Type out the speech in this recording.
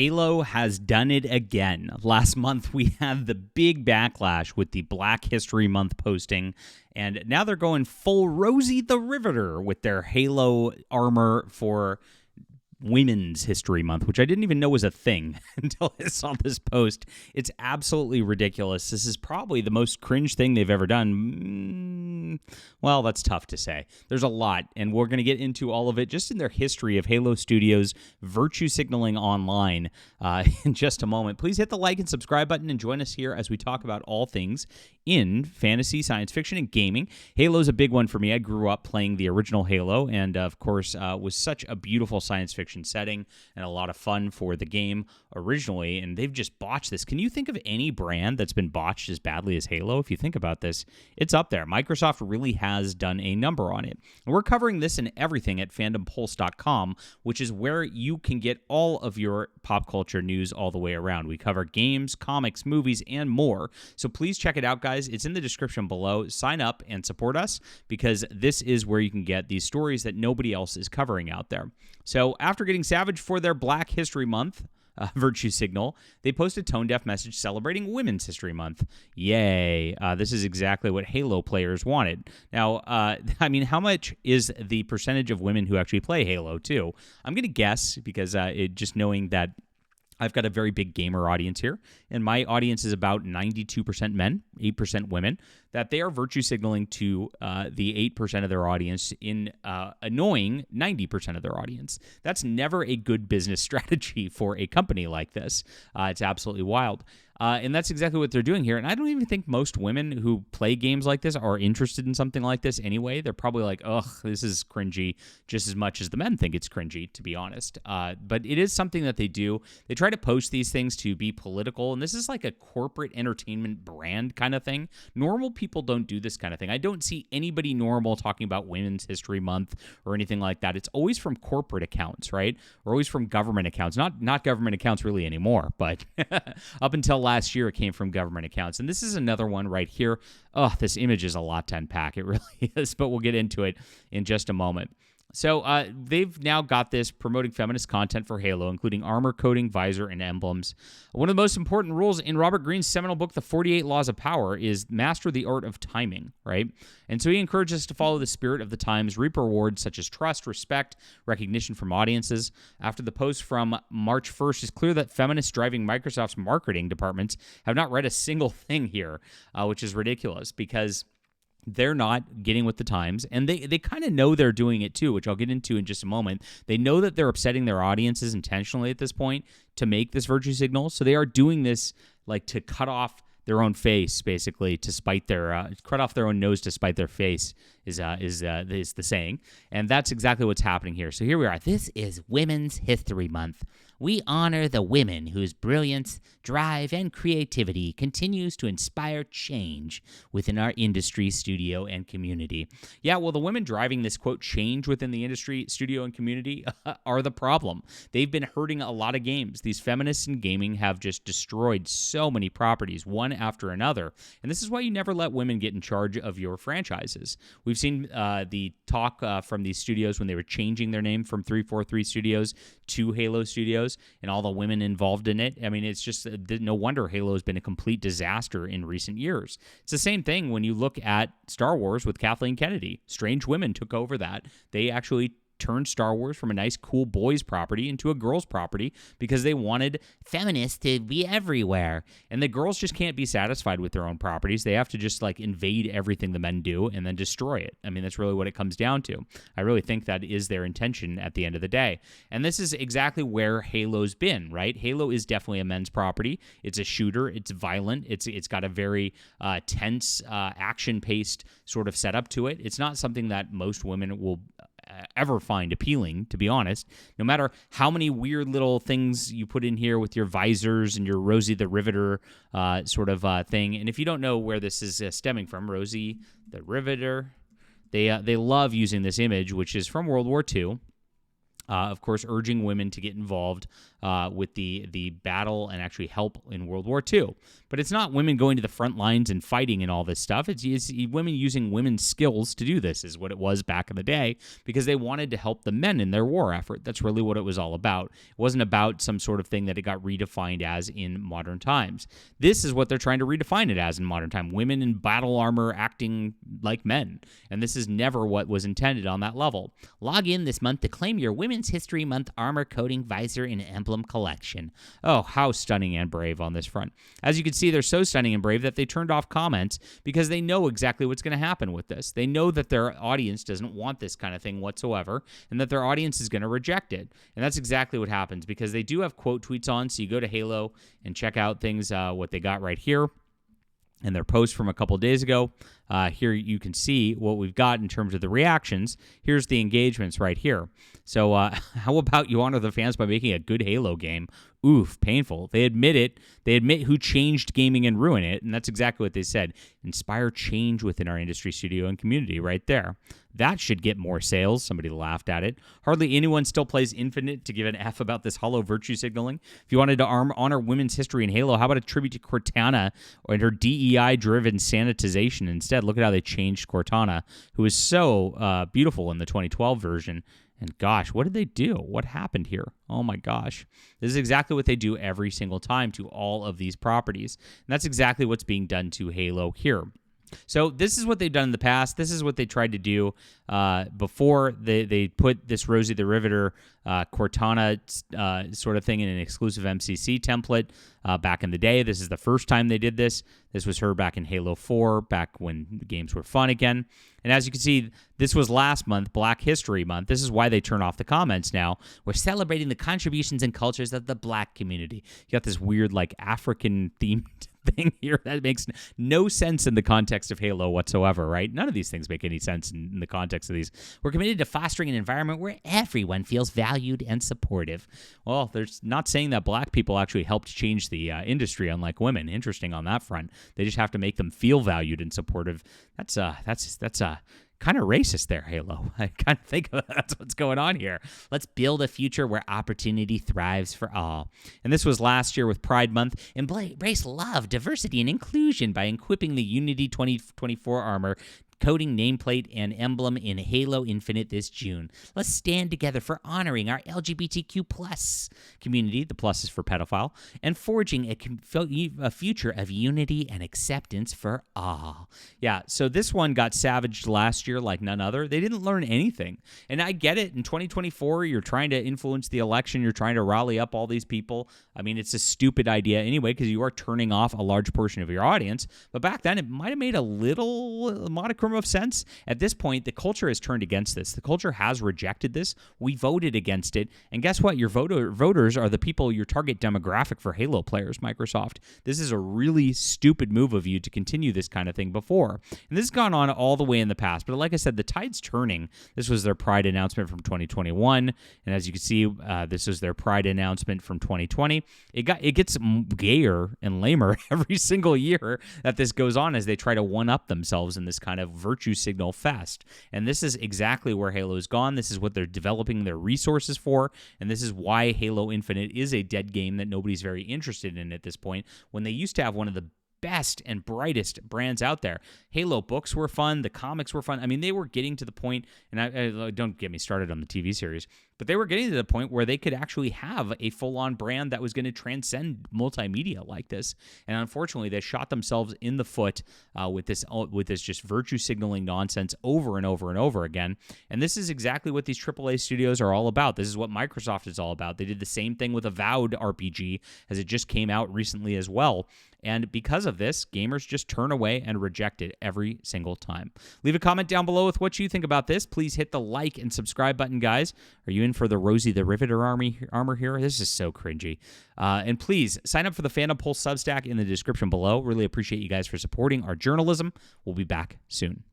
Halo has done it again. Last month, we had the big backlash with the Black History Month posting, and now they're going full Rosie the Riveter with their Halo armor for Women's History Month, which I didn't even know was a thing until I saw this post. It's absolutely ridiculous. This is probably the most cringe thing they've ever done. Well, that's tough to say. There's a lot, and we're going to get into all of it just in their history of Halo Studios virtue signaling online in just a moment. Please hit the like and subscribe button and join us here as we talk about all things in fantasy, science fiction, and gaming. Halo's a big one for me. I grew up playing the original Halo, and of course, was such a beautiful science fiction setting and a lot of fun for the game originally, and they've just botched this. Can you think of any brand that's been botched as badly as Halo? If you think about this, it's up there. Microsoft really has done a number on it. And we're covering this and everything at fandompulse.com, which is where you can get all of your pop culture news all the way around. We cover games, comics, movies, and more. So please check it out, guys. It's in the description below. Sign up and support us because this is where you can get these stories that nobody else is covering out there. So after getting savage for their Black History Month virtue signal, they posted a tone-deaf message celebrating Women's History Month. Yay. This is exactly what Halo players wanted. Now, how much is the percentage of women who actually play Halo, too? I'm going to guess, because just knowing that I've got a very big gamer audience here, and my audience is about 92% men, 8% women, that they are virtue signaling to the 8% of their audience in annoying 90% of their audience. That's never a good business strategy for a company like this. It's absolutely wild. And that's exactly what they're doing here. And I don't even think most women who play games like this are interested in something like this anyway. They're probably like, ugh, this is cringy, just as much as the men think it's cringy, to be honest. But it is something that they do. They try to post these things to be political, and this is like a corporate entertainment brand kind of thing. Normal people don't do this kind of thing. I don't see anybody normal talking about Women's History Month or anything like that. It's always from corporate accounts, right? Or always from government accounts. Not government accounts really anymore, but up until last year, it came from government accounts. And this is another one right here. Oh, this image is a lot to unpack. It really is, but we'll get into it in just a moment. So they've now got this promoting feminist content for Halo, including armor, coating, visor, and emblems. One of the most important rules in Robert Greene's seminal book, The 48 Laws of Power, is master the art of timing, right? And so he encourages us to follow the spirit of the times, reap rewards such as trust, respect, recognition from audiences. After the post from March 1st, it's clear that feminists driving Microsoft's marketing departments have not read a single thing here, which is ridiculous because they're not getting with the times, and they kind of know they're doing it too, which I'll get into in just a moment. They know that they're upsetting their audiences intentionally at this point to make this virtue signal, so they are doing this like to cut off their own face, basically, to spite their cut off their own nose to spite their face is the saying, and that's exactly what's happening here. So here we are. This is Women's History Month. We honor the women whose brilliance, drive, and creativity continues to inspire change within our industry, studio, and community. Yeah, well, the women driving this, quote, change within the industry, studio, and community are the problem. They've been hurting a lot of games. These feminists in gaming have just destroyed so many properties, one after another. And this is why you never let women get in charge of your franchises. We've seen the talk from these studios when they were changing their name from 343 Studios to Halo Studios, and all the women involved in it. I mean, it's just no wonder Halo has been a complete disaster in recent years. It's the same thing when you look at Star Wars with Kathleen Kennedy. Strange women took over that. They actually turned Star Wars from a nice, cool boys property into a girls property because they wanted feminists to be everywhere. And the girls just can't be satisfied with their own properties. They have to just like invade everything the men do and then destroy it. I mean, that's really what it comes down to. I really think that is their intention at the end of the day. And this is exactly where Halo's been, right? Halo is definitely a men's property. It's a shooter. It's violent. It's got a very tense, action-paced sort of setup to it. It's not something that most women will ever find appealing, to be honest, no matter how many weird little things you put in here with your visors and your Rosie the Riveter sort of thing. And if you don't know where this is stemming from, Rosie the Riveter, they love using this image, which is from World War II. Of course, urging women to get involved with the battle and actually help in World War II. But it's not women going to the front lines and fighting and all this stuff. It's women using women's skills to do this is what it was back in the day, because they wanted to help the men in their war effort. That's really what it was all about. It wasn't about some sort of thing that it got redefined as in modern times. This is what they're trying to redefine it as in modern time. Women in battle armor acting like men. And this is never what was intended on that level. Log in this month to claim your Women's History Month armor coating visor and emblem collection. Oh, how stunning and brave on this front. As you can see, they're so stunning and brave that they turned off comments because they know exactly what's going to happen with this. They know that their audience doesn't want this kind of thing whatsoever, and that their audience is going to reject it. And that's exactly what happens, because they do have quote tweets on, so you go to Halo and check out things, what they got right here. And their post from a couple of days ago. Here you can see what we've got in terms of the reactions. Here's the engagements right here. So how about you honor the fans by making a good Halo game? Oof, painful. They admit it. They admit who changed gaming and ruined it, and that's exactly what they said. Inspire change within our industry, studio, and community right there. That should get more sales. Somebody laughed at it. Hardly anyone still plays Infinite to give an F about this hollow virtue signaling. If you wanted to honor women's history in Halo, how about a tribute to Cortana and her DEI-driven sanitization instead? Look at how they changed Cortana, who was so beautiful in the 2012 version. And gosh, what did they do? What happened here? Oh my gosh. This is exactly what they do every single time to all of these properties. And that's exactly what's being done to Halo here. So this is what they've done in the past. This is what they tried to do before they put this Rosie the Riveter Cortana sort of thing in an exclusive MCC template back in the day. This is the first time they did this. This was her back in Halo 4, back when the games were fun again. And as you can see, this was last month, Black History Month. This is why they turn off the comments now. We're celebrating the contributions and cultures of the Black community. You got this weird, like, African-themed thing here that makes no sense in the context of Halo whatsoever, right? None of these things make any sense in the context of these. We're committed to fostering an environment where everyone feels valued and supportive. Well, they're not saying that Black people actually helped change the industry, unlike women. Interesting on that front. They just have to make them feel valued and supportive. That's kind of racist there, Halo. I kind of think that's what's going on here. Let's build a future where opportunity thrives for all. And this was last year with Pride Month. Embrace love, diversity, and inclusion by equipping the Unity 2024 armor coding nameplate and emblem in Halo Infinite this June. Let's stand together for honoring our LGBTQ plus community, the plus is for pedophile, and forging a future of unity and acceptance for all. Yeah, so this one got savaged last year like none other. They didn't learn anything. And I get it. In 2024, you're trying to influence the election. You're trying to rally up all these people. I mean, it's a stupid idea anyway, because you are turning off a large portion of your audience. But back then, it might have made a little modicum of sense. At this point, the culture has turned against this. The culture has rejected this. We voted against it. And guess what? Your voters are the people, your target demographic for Halo players, Microsoft. This is a really stupid move of you to continue this kind of thing before. And this has gone on all the way in the past. But like I said, the tide's turning. This was their Pride announcement from 2021. And as you can see, this is their Pride announcement from 2020. It gets gayer and lamer every single year that this goes on as they try to one-up themselves in this kind of virtue signal fest. And this is exactly where Halo's gone. This is what they're developing their resources for. And this is why Halo Infinite is a dead game that nobody's very interested in at this point, when they used to have one of the best and brightest brands out there. Halo books were fun. The comics were fun. I mean, they were getting to the point, and I don't get me started on the TV series, but they were getting to the point where they could actually have a full-on brand that was going to transcend multimedia like this. And unfortunately, they shot themselves in the foot with this just virtue signaling nonsense over and over and over again. And this is exactly what these AAA studios are all about. This is what Microsoft is all about. They did the same thing with Avowed RPG, as it just came out recently as well. And because of this, gamers just turn away and reject it every single time. Leave a comment down below with what you think about this. Please hit the like and subscribe button, guys. Are you in for the Rosie the Riveter armor here? This is so cringy. And please sign up for the Fandom Pulse Substack in the description below. Really appreciate you guys for supporting our journalism. We'll be back soon.